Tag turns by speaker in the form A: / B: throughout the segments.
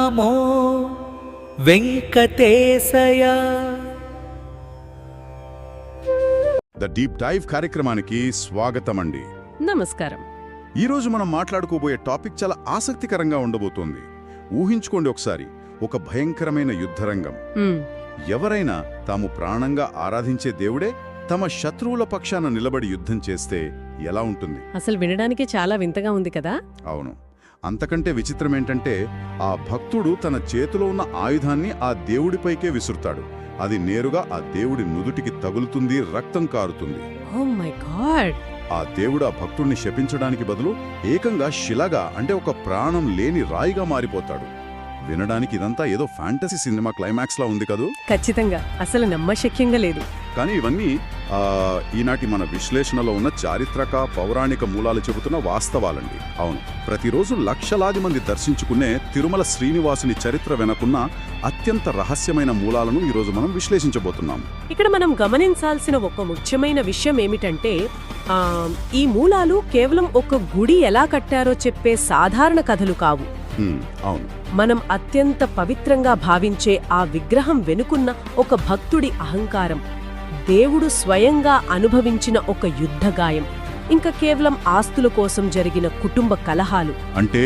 A: Namo వెంకటేశయ.
B: The deep dive కార్యక్రమానికి స్వాగతమండి.
C: నమస్కారం.
B: ఈరోజు మనం మాట్లాడుకోబోయే టాపిక్ చాలా ఆసక్తికరంగా ఉండబోతోంది. ఊహించుకోండి ఒకసారి, ఒక భయంకరమైన యుద్ధరంగం. ఎవరైనా తాము ప్రాణంగా ఆరాధించే దేవుడే తమ శత్రువుల పక్షాన నిలబడి యుద్ధం చేస్తే ఎలా ఉంటుంది?
C: అసలు వినడానికి చాలా వింతగా ఉంది కదా.
B: అవును. అంతకంటే విచిత్రమేంటంటే, ఆ భక్తుడు తన చేతిలో ఉన్న ఆయుధాన్ని ఆ దేవుడిపైకే విసురుతాడు. అది నేరుగా ఆ దేవుడి నుదుటికి తగులుతుంది, రక్తం కారుతుంది.
C: Oh my god!
B: ఆ దేవుడు ఆ భక్తుడిని శపించడానికి బదులు ఏకంగా శిలగా, అంటే ఒక ప్రాణం లేని రాయిగా మారిపోతాడు. వినడానికి ఇదంతా ఏదో ఫ్యాంటసీ సినిమా క్లైమాక్స్ లా ఉంది కదూ.
C: ఖచ్చితంగా అసలు నమ్మశక్యంగా లేదు.
B: కానీ ఇవన్నీ ఈనాటి మన విశ్లేషణలో ఉన్న చారిత్రక పౌరాణిక మూలాలు చెబుతున్న వాస్తవాలండి. అవును, ప్రతిరోజు లక్షలాది మంది దర్శించుకునే తిరుమల శ్రీనివాసుని చరిత్ర వెనకున్న అత్యంత రహస్యమైన మూలాలను ఈరోజు మనం విశ్లేషించబోతున్నాం.
C: ఇక్కడ మనం గమనించాల్సిన ఒక ముఖ్యమైన విషయం ఏమిటంటే, ఈ మూలాలు కేవలం ఒక గుడి ఎలా కట్టారో చెప్పే సాధారణ కథలు కావు.
B: అవును,
C: మనం అత్యంత పవిత్రంగా భావించే ఆ విగ్రహం వెనుకున్న ఒక భక్తుడి అహంకారం, దేవుడు స్వయంగా అనుభవించిన ఒక యుద్ధగాయం, ఇంకా కేవలం ఆస్తుల కోసం జరిగిన కుటుంబ కలహాలు.
B: అంటే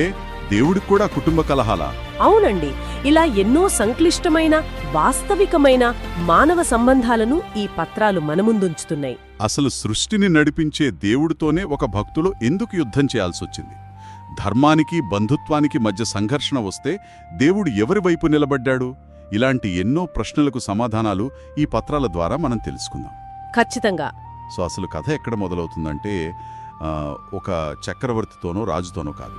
B: దేవుడికి కూడా కుటుంబ కలహాలా?
C: అవునండి. ఇలా ఎన్నో సంక్లిష్టమైన వాస్తవికమైన మానవ సంబంధాలను ఈ పత్రాలు మనముందుంచుతున్నాయి.
B: అసలు సృష్టిని నడిపించే దేవుడితోనే ఒక భక్తులు ఎందుకు యుద్ధం చేయాల్సొచ్చింది? ధర్మానికి బంధుత్వానికి మధ్య సంఘర్షణ వస్తే దేవుడు ఎవరి వైపు నిలబడ్డాడు? ఇలాంటి ఎన్నో ప్రశ్నలకు సమాధానాలు ఈ పత్రాల ద్వారా మనం తెలుసుకుందాం.
C: ఖచ్చితంగా.
B: సో అసలు కథ ఎక్కడ మొదలవుతుందంటే, ఒక చక్రవర్తితోనో రాజుతోనో కాదు,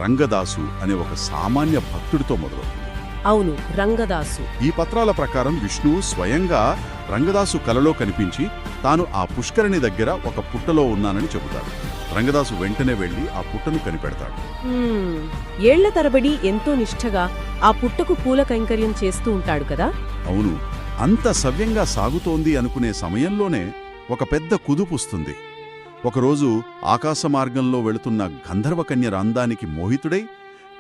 B: రంగదాసు అనే ఒక సామాన్య భక్తుడితో మొదలవుతుంది.
C: అవును, రంగదాసు.
B: ఈ పత్రాల ప్రకారం విష్ణువు స్వయంగా రంగదాసు కలలో కనిపించి తాను ఆ పుష్కరిణి దగ్గర ఒక పుట్టలో ఉన్నానని చెబుతాడు. రంగదాసు వెంటనే వెళ్లి ఆ పుట్టను కనిపెడతాడు.
C: ఏళ్ల తరబడి ఎంతో నిష్ఠగా ఆ పుట్టకు పూల కైంకర్యం చేస్తూ ఉంటాడు కదా.
B: అవును. అంత సవ్యంగా సాగుతోంది అనుకునే సమయంలోనే ఒక పెద్ద కుదుపుస్తుంది. ఒకరోజు ఆకాశ మార్గంలో వెళుతున్న గంధర్వకన్య అందానికి మోహితుడై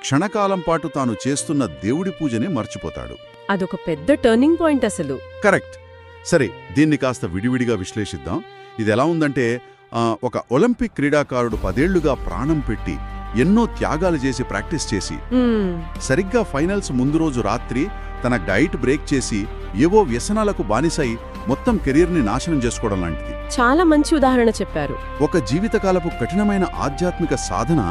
B: క్షణకాలం పాటు తాను చేస్తున్న దేవుడి పూజనే మర్చిపోతాడు.
C: అదొక పెద్ద టర్నింగ్ పాయింట్ అసలు.
B: కరెక్ట్. సరే, దీన్ని కాస్త విడివిడిగా విశ్లేషిద్దాం. ఇది ఎలా ఉందంటే, ఒక ఒలింపిక్ క్రీడాకారుడు 10 ఏళ్లుగా ప్రాణం పెట్టి ఎన్నో త్యాగాలు చేసి ప్రాక్టీస్ చేసి సరిగ్గా ఫైనల్స్ ముందు రోజు రాత్రి తన డైట్ బ్రేక్ చేసి ఏవో వ్యసనాలకు బానిసై మొత్తం కెరీర్ని నాశనం చేసుకోవడం లాంటిది.
C: చాలా మంచి ఉదాహరణ చెప్పారు.
B: ఒక జీవితకాలపు కఠినమైన ఆధ్యాత్మిక సాధన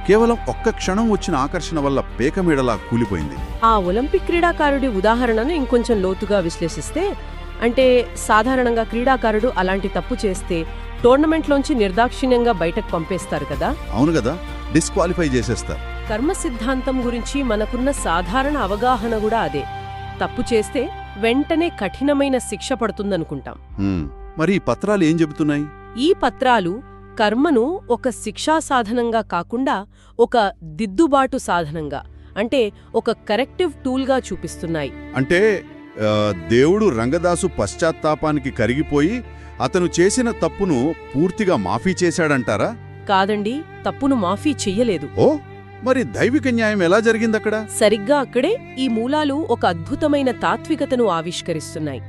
B: కేవలం ఒక్క క్షణం వచ్చిన ఆకర్షణ వల్ల పేకమేడలా కూలిపోయింది.
C: ఆ ఒలింపిక్ క్రీడాకారుడి ఉదాహరణను ఇంకొంచెం లోతుగా విశ్లేషిస్తే, అంటే సాధారణంగా క్రీడాకారుడు అలాంటి తప్పు చేస్తే టోర్నమెంట్లోంచి నిర్దాక్షిణ్యంగా బయటకు పంపేస్తారు కదా.
B: అవును కదా, డిస్క్వాలిఫై చేసేస్తారు.
C: కర్మ సిద్ధాంతం గురించి మనకున్న సాధారణ అవగాహన కూడా అదే. తప్పు చేస్తే వెంటనే కఠినమైన శిక్ష పడుతుందనుకుంటాం.
B: మరి ఈ పత్రాలు ఏం చెబుతున్నాయి?
C: ఈ పత్రాలు కర్మను ఒక శిక్షా సాధనంగా కాకుండా ఒక దిద్దుబాటు సాధనంగా, అంటే ఒక కరెక్టివ్ టూల్గా చూపిస్తున్నాయి.
B: అంటే దేవుడు రంగదాసు పశ్చాత్తాపానికి కరిగిపోయి అతను చేసిన తప్పును పూర్తిగా మాఫీ చేశాడంటారా?
C: కాదండి, తప్పును మాఫీ చెయ్యలేదు.
B: ఓ, మరి దైవిక న్యాయం ఎలా జరిగిందక్కడ?
C: సరిగ్గా అక్కడే ఈ మూలాలు ఒక అద్భుతమైన తాత్వికతను ఆవిష్కరిస్తున్నాయి.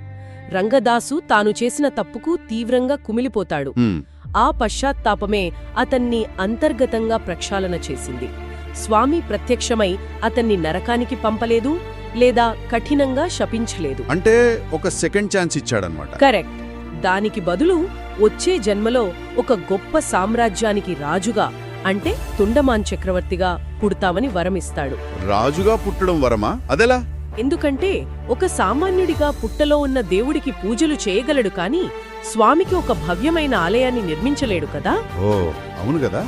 C: రంగదాసు తాను చేసిన తప్పుకు తీవ్రంగా కుమిలిపోతాడు. ఆ పశ్చాత్తాపమే అతన్ని అంతర్గతంగా ప్రక్షాళన చేసింది. స్వామి ప్రత్యక్షమై అతన్ని నరకానికి పంపలేదు లేదా కఠినంగా శపించలేదు.
B: అంటే ఒక సెకండ్ ఛాన్స్ ఇచ్చాడన్నమాట.
C: కరెక్ట్. దానికి బదులు వచ్చే జన్మలో ఒక గొప్ప సామ్రాజ్యానికి రాజుగా, అంటే తుండమాన్ చక్రవర్తిగా పుడతామని వరమిస్తాడు.
B: రాజుగా పుట్టడం వరమా? అదెలా?
C: ఎందుకంటే ఒక సామాన్యుడిగా పుట్టలో ఉన్న దేవుడికి పూజలు చేయగలడు, కాని స్వామికి ఒక భవ్యమైన ఆలయాన్ని నిర్మించలేడు కదా.
B: ఓ అవును కదా.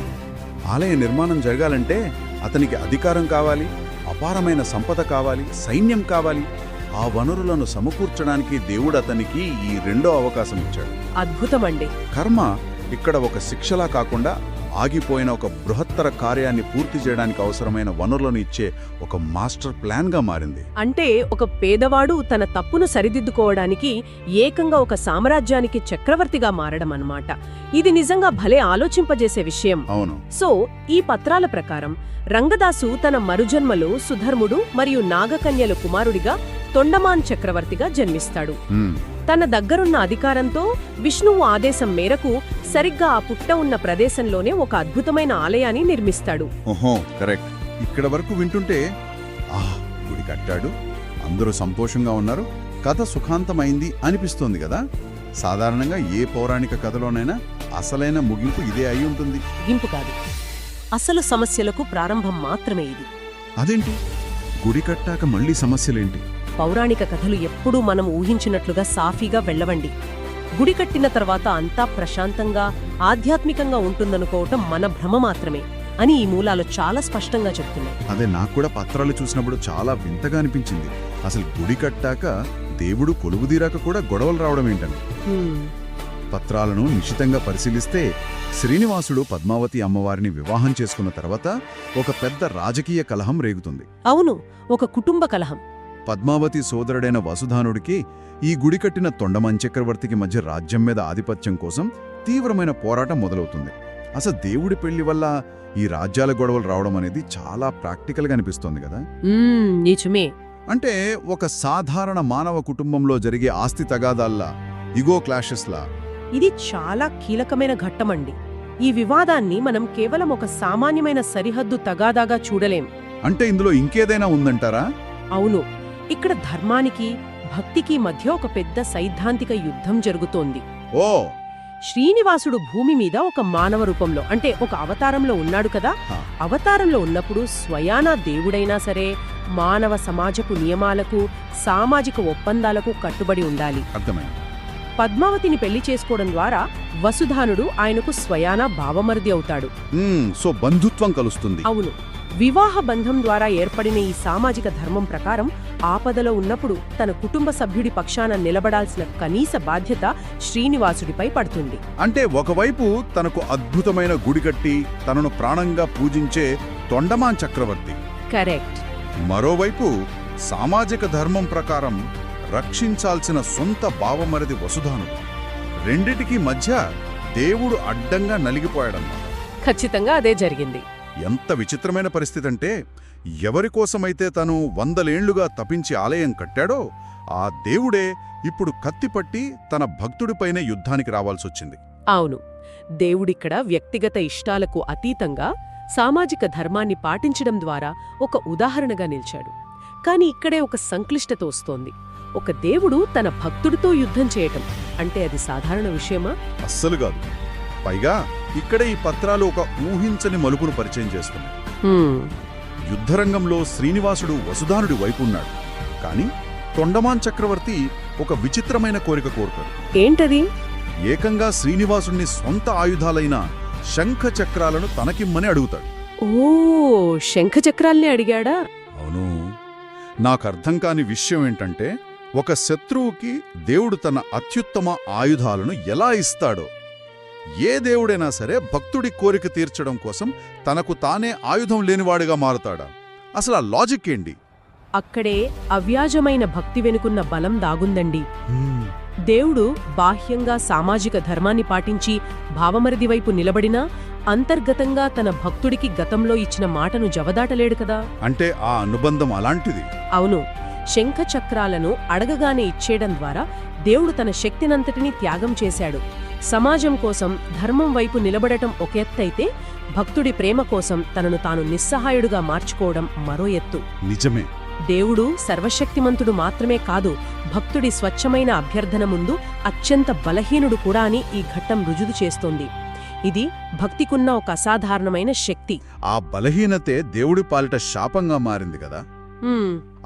B: ఆలయ నిర్మాణం జరగాలంటే అతనికి అధికారం కావాలి, అపారమైన సంపద కావాలి, సైన్యం కావాలి. ఆ వనరులను సమకూర్చడానికి దేవుడు అతనికి ఈ రెండో అవకాశం ఇచ్చాడు.
C: అద్భుతమండి.
B: కర్మ ఇక్కడ ఒక శిక్షలా కాకుండా ఆగిపోయిన ఒక బృహత్తర కార్యాన్ని పూర్తి చేయడానికి అవసరమైన వనరులను ఇచ్చే ఒక మాస్టర్ ప్లాన్గా మారింది.
C: అంటే ఒక పేదవాడు తన తప్పును సరిదిద్దుకోవడానికి ఏకంగా ఒక సామ్రాజ్యానికి చక్రవర్తిగా మారడం అన్నమాట. ఇది నిజంగా భలే ఆలోచింపజేసే విషయం.
B: అవును.
C: సో ఈ పత్రాల ప్రకారం రంగదాసు తన మరుజన్మలో సుధర్ముడు మరియు నాగకన్యల కుమారుడిగా తొండమాన్ చక్రవర్తిగా జన్మిస్తాడు. తన దగ్గరున్న అధికారంతో విష్ణువు ఆదేశం మేరకు సరిగ్గా ఆ పుట్ట ఉన్న ప్రదేశంలోనే ఒక అద్భుతమైన ఆలయాన్ని నిర్మిస్తాడు.
B: ఓహో, కరెక్ట్. ఇక్కడ వరకు వింటుంటే గుడి కట్టాడు, అందరూ సంతోషంగా ఉన్నారు, కథ సుఖాంతమైంది అనిపిస్తోంది కదా. సాధారణంగా ఏ పౌరాణిక కథలోనైనా అసలైన ముగింపు ఇదే అయి ఉంటుంది.
C: ముగింపు కాదు, అసలు సమస్యలకు ప్రారంభం మాత్రమే ఇది.
B: అదేంటి? గుడి కట్టాక మళ్ళీ సమస్యలేంటి?
C: పౌరాణిక కథలు ఎప్పుడూ మనం ఊహించినట్లుగా సాఫీగా వెళ్ళవండి. గుడి కట్టిన తర్వాత అంతా ప్రశాంతంగా ఆధ్యాత్మికంగా ఉంటుందనుకోవటం మన భ్రమ మాత్రమే అని ఈ మూలాలు చాలా స్పష్టంగా చెప్తున్నాయి.
B: అదే నాకు కూడా పత్రాలు చూసినప్పుడు చాలా వింతగా అనిపించింది. అసలు గుడి కట్టాక దేవుడు కొలువుదీరాక కూడా గొడవలు రావడం ఏంటని. పత్రాలను నిశితంగా పరిశీలిస్తే శ్రీనివాసుడు పద్మావతి అమ్మవారిని వివాహం చేసుకున్న తర్వాత ఒక పెద్ద రాజకీయ కలహం రేగుతుంది.
C: అవును, ఒక కుటుంబ కలహం.
B: పద్మావతి సోదరుడైన వసుధానుడికి ఈ గుడి కట్టిన తొండమాన్ చక్రవర్తికి మధ్య రాజ్యం మీద ఆధిపత్యం కోసం తీవ్రమైన పోరాటం మొదలవుతుంది. అసలు దేవుడి పెళ్లి వల్ల ఈ రాజ్యాల గొడవలు రావడం అనేది చాలా ప్రాక్టికల్గా అనిపిస్తోంది కదా.
C: నిజమే.
B: అంటే ఒక సాధారణ మానవ కుటుంబంలో జరిగే ఆస్తి తగాదాల్లా, ఇగో క్లాషెస్లా
C: ఇది చాలా కీలకమైన ఘట్టమండి. ఈ వివాదాన్ని మనం కేవలం ఒక సామాన్యమైన సరిహద్దు తగాదాగా చూడలేం.
B: అంటే ఇందులో ఇంకేదైనా ఉందంటారా?
C: అవును, ఇక్కడ ధర్మానికి భక్తికి మధ్య ఒక పెద్ద సైద్ధాంతిక యుద్ధం జరుగుతోంది.
B: ఓ,
C: శ్రీనివాసుడు భూమి మీద ఒక మానవ రూపంలో, అంటే ఒక అవతారంలో ఉన్నాడు కదా. అవతారంలో ఉన్నప్పుడు స్వయానా దేవుడైనా సరే మానవ సమాజపు నియమాలకు, సామాజిక ఒప్పందాలకు కట్టుబడి ఉండాలి.
B: అర్థమైంది.
C: పద్మావతిని పెళ్లి చేసుకోవడం ద్వారా వసుధానుడు ఆయనకు స్వయానా భావమరిది అవుతాడు.
B: సో బంధుత్వం కలుస్తుంది.
C: అవును, వివాహ బంధం ద్వారా ఏర్పడిన ఈ సామాజిక ధర్మం ప్రకారం ఆపదలో ఉన్నప్పుడు తన కుటుంబ సభ్యుడి పక్షాన నిలబడాల్సిన కనీస బాధ్యత శ్రీనివాసుడిపై పడుతుంది.
B: అంటే ఒకవైపు తనకు అద్భుతమైన గుడి కట్టి తనను ప్రాణంగా పూజించే తొండమాన్ చక్రవర్తి,
C: కరెక్ట్.
B: మరోవైపు సామాజిక ధర్మం ప్రకారం రక్షించాల్సిన సొంత భావమరిది వసుధానుడు. రెండిటికీ మధ్య దేవుడు అడ్డంగా నలిగిపోయాడన్నమాట.
C: ఖచ్చితంగా అదే జరిగింది.
B: ఎంత విచిత్రమైన పరిస్థితి అంటే, ఎవరికోసమైతే తను 100 ఏళ్లుగా తపించి ఆలయం కట్టాడో ఆ దేవుడే ఇప్పుడు కత్తిపట్టి తన భక్తుడిపైనే యుద్ధానికి రావాల్సొచ్చింది.
C: అవును, దేవుడిక్కడ వ్యక్తిగత ఇష్టాలకు అతీతంగా సామాజిక ధర్మాన్ని పాటించడం ద్వారా ఒక ఉదాహరణగా నిలిచాడు. కాని ఇక్కడే ఒక సంక్లిష్టత వస్తోంది. ఒక దేవుడు తన భక్తుడితో యుద్ధం చేయటం అంటే అది సాధారణ విషయమా?
B: అస్సలు కాదు. పైగా ఇక్కడే ఈ పత్రాలు ఒక ఊహించని మలుపును పరిచయం చేస్తున్నాయి. యుద్ధరంగంలో శ్రీనివాసుడు వసుధానుడి వైపు ఉన్నాడు, కాని తొండమాన్ చక్రవర్తి ఒక విచిత్రమైన కోరిక కోరుతాడు.
C: ఏంటది?
B: ఏకంగా శ్రీనివాసుడిని సొంత ఆయుధాలైన శంఖ చక్రాలను తనకిమ్మని అడుగుతాడు.
C: ఓ, శంఖ చక్రాల్ని అడిగాడా?
B: అవును. నాకర్థం కాని విషయం ఏంటంటే, ఒక శత్రువుకి దేవుడు తన అత్యుత్తమ ఆయుధాలను ఎలా ఇస్తాడో. ఏ దేవుడైనా సరే భక్తుడి కోరిక తీర్చడం కోసం తనకు తానే ఆయుధం లేనివాడిగా మారుతాడా? అసలు ఆ లాజిక్ ఏంటి?
C: అక్కడే అవ్యాజమైన భక్తి వెనుకున్న బలం దాగుందండి. దేవుడు బాహ్యంగా సామాజిక ధర్మాన్ని పాటించి భావమరిది వైపు నిలబడినా అంతర్గతంగా తన భక్తుడికి గతంలో ఇచ్చిన మాటను జవదాటలేడు కదా.
B: అంటే ఆ అనుబంధం అలాంటిది.
C: అవును, శంఖ చక్రాలను అడగగానే ఇచ్చేయడం ద్వారా దేవుడు తన శక్తినంతటినీ త్యాగం చేశాడు. సమాజం కోసం ధర్మం వైపు నిలబడటం ఒక ఎత్తైతే, భక్తుడి ప్రేమ కోసం తనను తాను నిస్సహాయుడుగా మార్చుకోవడం మరో ఎత్తు.
B: నిజమే.
C: దేవుడు సర్వశక్తిమంతుడు మాత్రమే కాదు, భక్తుడి స్వచ్ఛమైన అభ్యర్థన ముందు అత్యంత బలహీనుడు కూడా అని ఈ ఘట్టం రుజువు చేస్తోంది. ఇది భక్తికున్న ఒక అసాధారణమైన శక్తి.
B: ఆ బలహీనతే దేవుడి పాలిట శాపంగా మారింది కదా.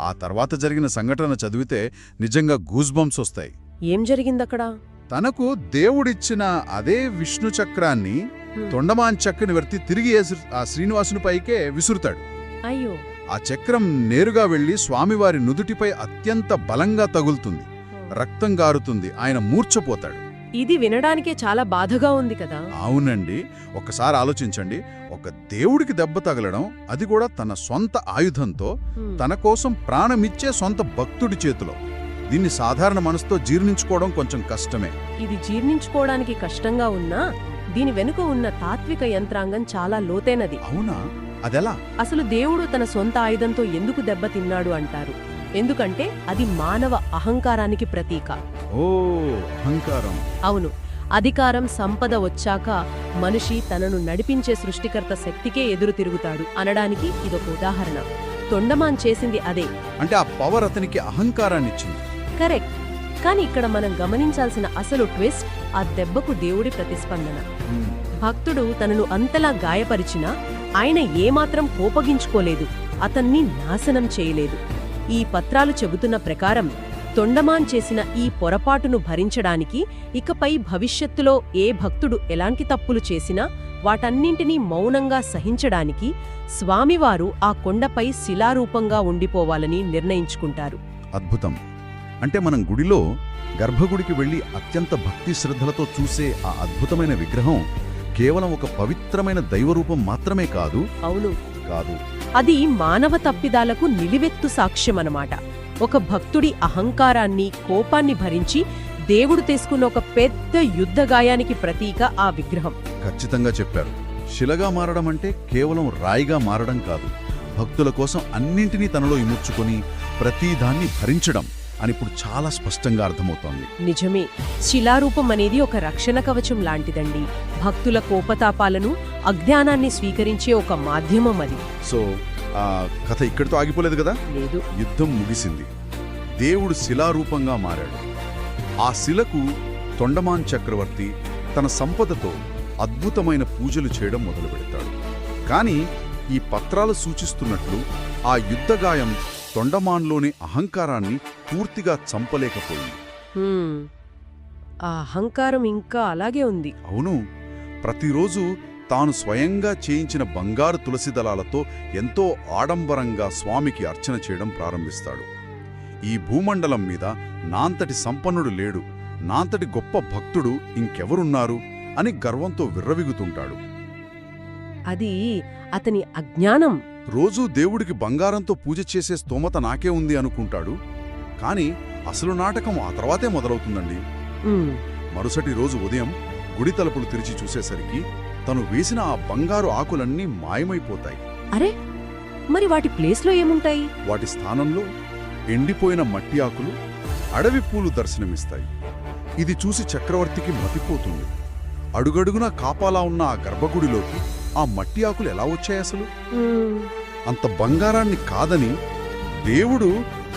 B: ఆ తర్వాత జరిగిన సంఘటన చదివితే నిజంగా గూస్బంప్స్ వస్తాయి.
C: ఏం జరిగిందక్కడ?
B: తనకు దేవుడిచ్చిన అదే విష్ణు చక్రాన్ని తొండమాన్ చక్కని వర్తి తిరిగి ఆ శ్రీనివాసునిపైకే విసురుతాడు.
C: అయ్యో!
B: ఆ చక్రం నేరుగా వెళ్లి స్వామివారి నుదుటిపై అత్యంత బలంగా తగులుతుంది. రక్తం గారుతుంది. ఆయన మూర్ఛపోతాడు.
C: ఇది వినడానికే చాలా బాధగా ఉంది కదా.
B: అవునండి. ఒక్కసారి ఆలోచించండి. ఒక దేవుడికి దెబ్బ తగలడం, అది కూడా తన సొంత ఆయుధంతో, తన కోసం ప్రాణమిచ్చే సొంత భక్తుడి చేతిలో. దీన్ని సాధారణ మనసుతో జీర్ణించుకోవడం కొంచెం కష్టమే.
C: ఇది జీర్ణించుకోవడానికి కష్టంగా ఉన్నా దీని వెనుక ఉన్న తాత్విక యంత్రాంగం చాలా లోతైనది.
B: అవునా? అదెలా?
C: అసలు దేవుడు తన సొంత ఆయుధంతో ఎందుకు దెబ్బతిన్నాడు అంటారు. ఎందుకంటే అది మానవ అహంకారానికి ప్రతీక.
B: ఓ, అహంకారం.
C: అవును. అధికారం, సంపద వచ్చాక మనిషి తనను నడిపించే సృష్టికర్త శక్తికే ఎదురు తిరుగుతాడు అనడానికి ఇదొక ఉదాహరణ. తొండమాన్ చేసింది అదే.
B: అంటే ఆ పవర్ అతనికి అహంకారాన్నిచ్చింది.
C: కరెక్ట్. కానీ ఇక్కడ మనం గమనించాల్సిన అసలు ట్విస్ట్ ఆ దెబ్బకు దేవుడి ప్రతిస్పందన. భక్తుడు తనను అంతలా గాయపరిచినా ఆయన ఏమాత్రం కోపగించుకోలేదు, అతన్ని నాశనం చేయలేదు. ఈ పత్రాలు చెబుతున్న ప్రకారం తొండమాన్ చేసిన ఈ పొరపాటును భరించడానికి, ఇకపై భవిష్యత్తులో ఏ భక్తుడు ఎలాంటి తప్పులు చేసినా వాటన్నింటినీ మౌనంగా సహించడానికి స్వామివారు ఆ కొండపై శిలారూపంగా ఉండిపోవాలని నిర్ణయించుకుంటారు.
B: అద్భుతం. అంటే మనం గుడిలో గర్భగుడికి వెళ్లి అత్యంత భక్తి శ్రద్ధలతో చూసే ఆ అద్భుతమైన విగ్రహం కేవలం ఒక పవిత్రమైన దైవరూపం మాత్రమే కాదు.
C: అవును,
B: కాదు.
C: అది మానవ తప్పిదాలకు నిలివెత్తు సాక్ష్యమన్నమాట. ఒక భక్తుడి అహంకారాన్ని, కోపాన్ని భరించి దేవుడు తీసుకున్న ఒక పెద్ద యుద్ధగాయానికి ప్రతీక ఆ విగ్రహం.
B: ఖచ్చితంగా చెప్పారు. శిలగా మారడం అంటే కేవలం రాయిగా మారడం కాదు, భక్తుల కోసం అన్నింటినీ తనలో ఇముడ్చుకొని ప్రతిదాన్ని భరించడం అని ఇప్పుడు చాలా స్పష్టంగా అర్థమవుతోంది.
C: నిజమే. శిలారూపం అనేది ఒక రక్షణ కవచం లాంటిదండి. భక్తుల కోపతాపాలను, అజ్ఞానాన్ని స్వీకరించే ఒక మాధ్యమం అది.
B: సో ఆ కథ ఇక్కడితో ఆగిపోలేదు కదా.
C: లేదు.
B: యుద్ధం ముగిసింది. దేవుడు శిలారూపంగా మారాడు. ఆ శిలకు తొండమాన్ చక్రవర్తి తన సంపదతో అద్భుతమైన పూజలు చేయడం మొదలుపెడతాడు. కాని ఈ పత్రాలు సూచిస్తున్నట్లు ఆ యుద్ధగాయం తొండమాన్లోని అహంకారాన్ని పూర్తిగా చంపలేకపోయింది.
C: ఆ అహంకారం ఇంకా అలాగే ఉంది.
B: అవును. ప్రతిరోజు తాను స్వయంగా చేయించిన బంగారు తులసి దళాలతో ఎంతో ఆడంబరంగా స్వామికి అర్చన చేయడం ప్రారంభిస్తాడు. ఈ భూమండలం మీద నాంతటి సంపన్నుడు లేడు, నాంతటి గొప్ప భక్తుడు ఇంకెవరున్నారు అని గర్వంతో విర్రవిగుతుంటాడు.
C: అది అతని అజ్ఞానం.
B: రోజూ దేవుడికి బంగారంతో పూజ చేసే స్తోమత నాకే ఉంది అనుకుంటాడు. కాని అసలు నాటకం ఆ తర్వాతే మొదలవుతుందండి. మరుసటి రోజు ఉదయం గుడి తలుపులు తెరిచి చూసేసరికి తను వేసిన ఆ బంగారు ఆకులన్నీ మాయమైపోతాయి.
C: అరే, మరి వాటి ప్లేస్లో ఏముంటాయి?
B: వాటి స్థానంలో ఎండిపోయిన మట్టి ఆకులు, అడవి పూలు దర్శనమిస్తాయి. ఇది చూసి చక్రవర్తికి మతిపోతుంది. అడుగడుగునా కాపాలా ఉన్న ఆ గర్భగుడిలోకి ఆ మట్టి ఆకులు ఎలా వచ్చాయి అసలు? అంత బంగారాన్ని కాదని దేవుడు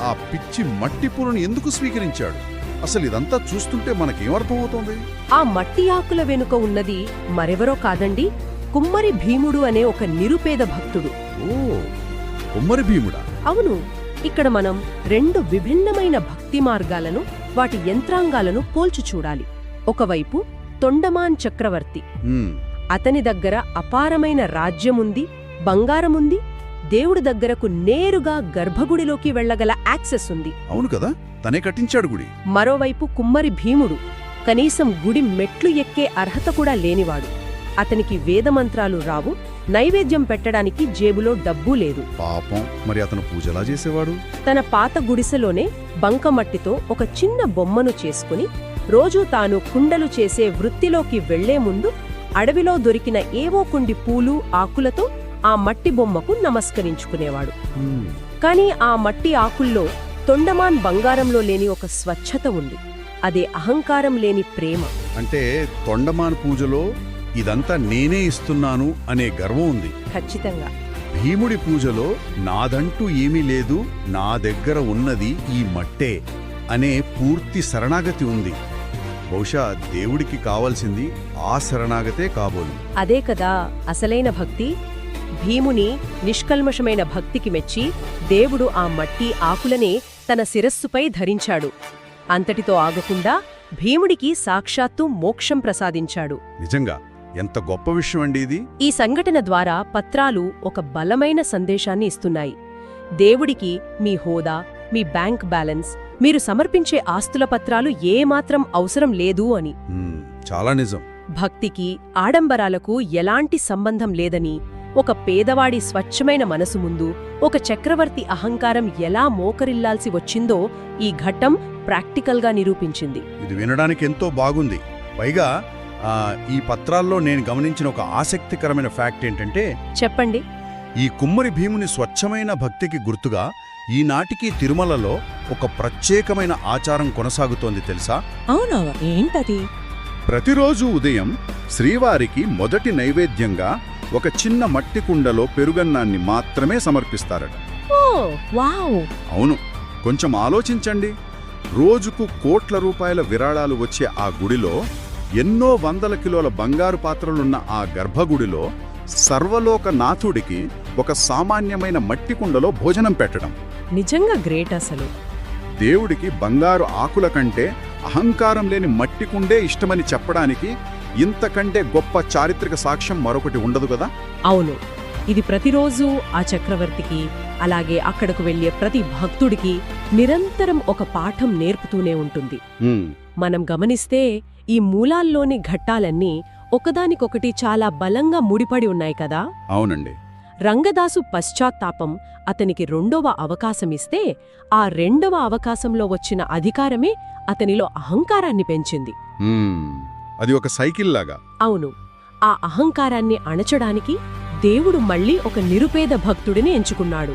B: ఆ పిచ్చి మట్టి పూలను ఎందుకు స్వీకరించాడు? అసలు ఇదంతా చూస్తుంటే మనకేమర్థమవుతోంది?
C: ఆ మట్టి ఆకుల వెనుక ఉన్నది మరెవరో కాదండి, కుమ్మరి భీముడు అనే ఒక నిరుపేద భక్తుడు.
B: ఓ, కుమ్మరి భీముడా?
C: అవును. ఇక్కడ మనం రెండు విభిన్నమైన భక్తి మార్గాలను, వాటి యంత్రాంగాలను పోల్చి చూడాలి. ఒకవైపు తొండమాన్ చక్రవర్తి. అతని దగ్గర అపారమైన రాజ్యముంది, బంగారముంది, దేవుడి దగ్గరకు నేరుగా గర్భగుడిలోకి వెళ్లగల యాక్సెస్ ఉంది.
B: అవును కదా, తనే కట్టించాడు గుడి.
C: మరోవైపు కుమ్మరి భీముడు కనీసం గుడి మెట్లు ఎక్కే అర్హత కూడా లేనివాడు. అతనికి వేదమంత్రాలు రావు, నైవేద్యం పెట్టడానికి జేబులో డబ్బూ లేదు.
B: పాపం, మరి అతను పూజలా చేసేవాడు?
C: తన పాత గుడిసెలోనే బంకమట్టితో ఒక చిన్న బొమ్మను చేసుకుని రోజూ తాను కుండలు చేసే వృత్తిలోకి వెళ్లే ముందు అడవిలో దొరికిన ఏవో కొన్ని పూలు, ఆకులతో ఆ మట్టి బొమ్మకు నమస్కరించుకునేవాడు. కాని ఆ మట్టి ఆకుల్లో తొండమాన్ బంగారంలో లేని ఒక స్వచ్ఛత ఉంది. అదే అహంకారం లేని ప్రేమ.
B: అంటే తొండమాన్ పూజలో ఇదంతా నేనే ఇస్తున్నాను అనే గర్వం ఉంది.
C: ఖచ్చితంగా.
B: భీముడి పూజలో నాదంటూ ఏమీ లేదు, నా దగ్గర ఉన్నది ఈ మట్టే అనే పూర్తి శరణాగతి ఉంది. బహుశా దేవుడికి కావాల్సింది ఆ శరణాగతే కాబోలు.
C: అదే కదా అసలైన భక్తి. భీముని నిష్కల్మషమైన భక్తికి మెచ్చి దేవుడు ఆ మట్టి ఆకులనే తన శిరస్సుపై ధరించాడు. అంతటితో ఆగకుండా భీముడికి సాక్షాత్తు మోక్షం ప్రసాదించాడు.
B: నిజంగా ఎంత గొప్ప విషయం అండి ఇది.
C: ఈ సంఘటన ద్వారా పత్రాలు ఒక బలమైన సందేశాన్ని ఇస్తున్నాయి. దేవుడికి మీ హోదా, మీ బ్యాంక్ బ్యాలెన్స్, మీరు సమర్పించే ఆస్తుల పత్రాలు ఏమాత్రం అవసరం లేదు అని.
B: చాలా నిజం.
C: భక్తికి ఆడంబరాలకు ఎలాంటి సంబంధం లేదని, ఒక పేదవాడి స్వచ్ఛమైన మనసు ముందు ఒక చక్రవర్తి అహంకారం ఎలా మోకరిల్లాల్సి వచ్చిందో ఈ ఘట్టం ప్రాక్టికల్గా నిరూపించింది.
A: ఇది వినడానికి ఎంతో బాగుంది. పైగా ఈ పత్రాల్లో నేను గమనించిన ఒక ఆసక్తికరమైన ఫ్యాక్ట్ ఏంటంటే,
C: చెప్పండి.
A: ఈ కుమ్మరి భీముని స్వచ్ఛమైన భక్తికి గుర్తుగా ఈనాటికి తిరుమలలో ఒక ప్రత్యేకమైన ఆచారం కొనసాగుతోంది తెలుసా?
D: అవునా? ఏంటది?
B: ప్రతిరోజు ఉదయం శ్రీవారికి మొదటి నైవేద్యంగా ఒక చిన్న మట్టి కుండలో పెరుగన్నాన్ని మాత్రమే సమర్పిస్తారట.
C: ఓ వావ్!
B: అవును, కొంచెం ఆలోచించండి. రోజుకు కోట్ల రూపాయల విరాళాలు వచ్చే ఆ గుడిలో, ఎన్నో వందల కిలోల బంగారు పాత్రలున్న ఆ గర్భగుడిలో సర్వలోక నాథుడికి ఒక సామాన్యమైన మట్టి కుండలో భోజనం పెట్టడం
C: నిజంగా గ్రేట్ అసలు.
B: దేవుడికి బంగారు ఆకుల కంటే అహంకారం లేని మట్టి కుండే ఇష్టమని చెప్పడానికి ఇంతకంటే గొప్ప చారిత్రక సాక్ష్యం మరొకటి ఉండదు కదా.
C: అవును, ఇది ప్రతిరోజు ఆ చక్రవర్తికి, అలాగే అక్కడకు వెళ్లే ప్రతి భక్తుడికి నిరంతరం ఒక పాఠం నేర్పుతూనే ఉంటుంది. మనం గమనిస్తే ఈ మూలాల్లోని ఘట్టాలన్నీ ఒకదానికొకటి చాలా బలంగా ముడిపడి ఉన్నాయి కదా.
B: అవునండి.
C: రంగదాసు పశ్చాత్తాపం అతనికి రెండవ అవకాశమిస్తే, ఆ రెండవ అవకాశంలో వచ్చిన అధికారమే అతనిలో అహంకారాన్ని పెంచింది.
B: అది ఒక సైకిల్ లాగా.
C: అవును, ఆ అహంకారాన్ని అణచడానికి దేవుడు మళ్ళీ ఒక నిరుపేద భక్తుడిని ఎంచుకున్నాడు.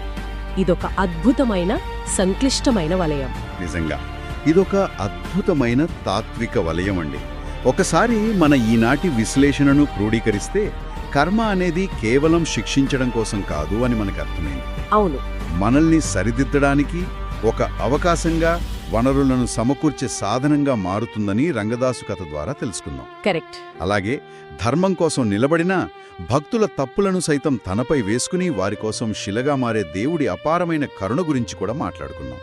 C: ఇదొక అద్భుతమైన సంక్లిష్టమైన వలయం.
B: నిజంగా ఇదొక అద్భుతమైన తాత్విక వలయం అండి. ఒకసారి మన ఈనాటి విశ్లేషణను క్రోడీకరిస్తే, కర్మ అనేది కేవలం శిక్షించడం కోసం కాదు అని మనకు అర్థమైంది.
C: అవును,
B: మనల్ని సరిదిద్దడానికి ఒక అవకాశంగా, వనరులను సమకూర్చే సాధనంగా మారుతుందని రంగదాసు కథ ద్వారా తెలుసుకుందాం.
C: కరెక్ట్.
B: అలాగే ధర్మం కోసం నిలబడిన భక్తుల తప్పులను సైతం తనపై వేసుకుని వారి కోసం శిలగా మారే దేవుడి అపారమైన కరుణ గురించి కూడా మాట్లాడుకున్నాం.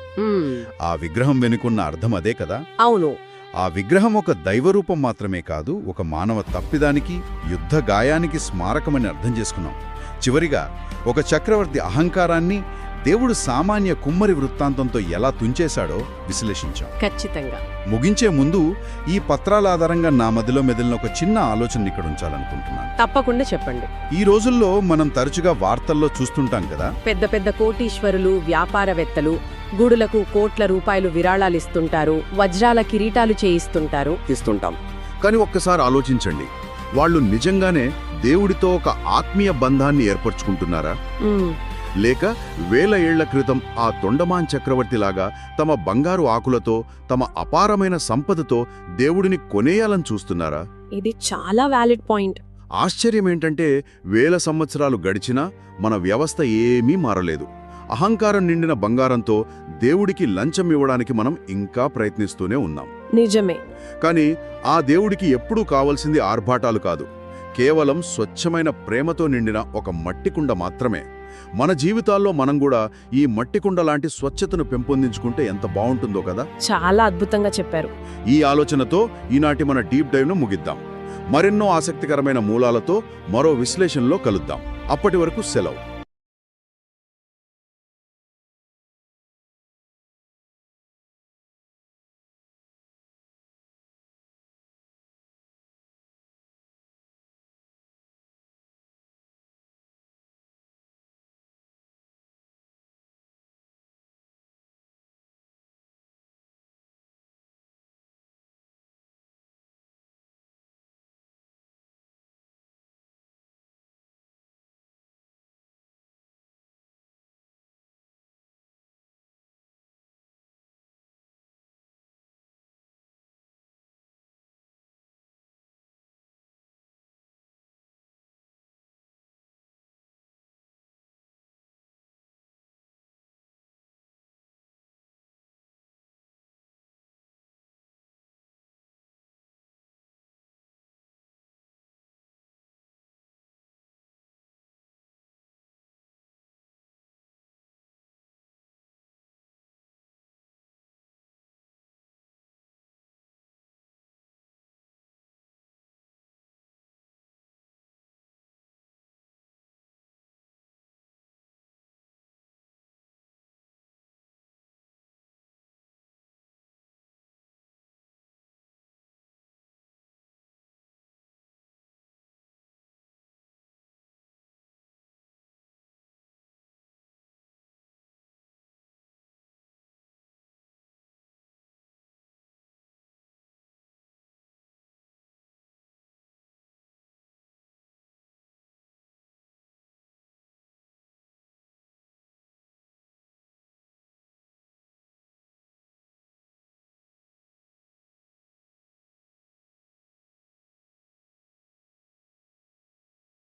B: ఆ విగ్రహం వెనుకున్న అర్థం అదే కదా.
C: అవును,
B: ఆ విగ్రహం ఒక దైవరూపం మాత్రమే కాదు, ఒక మానవ తప్పిదానికి, యుద్ధ గాయానికి స్మారకమని అర్థం చేసుకున్నాం. చివరిగా ఒక చక్రవర్తి అహంకారాన్ని దేవుడు సామాన్య కుమ్మరి వృత్తాంతంతో ఎలా తుంచేశాడో విశ్లేషించాం.
C: ఖచ్చితంగా.
B: ముగించే ముందు ఈ పత్రాల ఆధారంగా నా మదిలో మెదిలిన ఒక చిన్న ఆలోచన ఇక్కడ ఉంచాలనుకుంటున్నాను.
C: తప్పకుండా చెప్పండి.
B: ఈ రోజుల్లో మనం తరచుగా వార్తల్లో చూస్తుంటాం కదా,
C: పెద్ద పెద్ద కోటీశ్వరులు, వ్యాపారవేత్తలు గుడులకు కోట్ల రూపాయలు విరాళాలిస్తుంటారు, వజ్రాల కిరీటాలు చేయిస్తుంటాం.
B: కానీ ఒక్కసారి ఆలోచించండి, వాళ్ళు నిజంగానే దేవుడితో ఒక ఆత్మీయ బంధాన్ని ఏర్పరచుకుంటున్నారా? లేక వేల ఏళ్ల క్రితం ఆ తొండమాన్ చక్రవర్తిలాగా తమ బంగారు ఆకులతో, తమ అపారమైన సంపదతో దేవుడిని కొనేయాలని చూస్తున్నారా?
C: ఇది చాలా వ్యాలిడ్ పాయింట్.
B: ఆశ్చర్యమేంటంటే, వేల సంవత్సరాలు గడిచినా మన వ్యవస్థ ఏమీ మారలేదు. అహంకారం నిండిన బంగారంతో దేవుడికి లంచం ఇవ్వడానికి మనం ఇంకా ప్రయత్నిస్తూనే ఉన్నాం.
C: నిజమే.
B: కానీ ఆ దేవుడికి ఎప్పుడూ కావలసింది ఆర్భాటాలు కాదు, కేవలం స్వచ్ఛమైన ప్రేమతో నిండిన ఒక మట్టికుండ మాత్రమే. మన జీవితాల్లో మనం కూడా ఈ మట్టికుండ లాంటి స్వచ్ఛతను పెంపొందించుకుంటే ఎంత బావుంటుందో కదా.
C: చాలా అద్భుతంగా చెప్పారు.
B: ఈ ఆలోచనతో ఈనాటి మన డీప్ డైవ్ను ముగిద్దాం. మరెన్నో ఆసక్తికరమైన మూలాలతో మరో విశ్లేషణలో కలుద్దాం. అప్పటి వరకు సెలవు.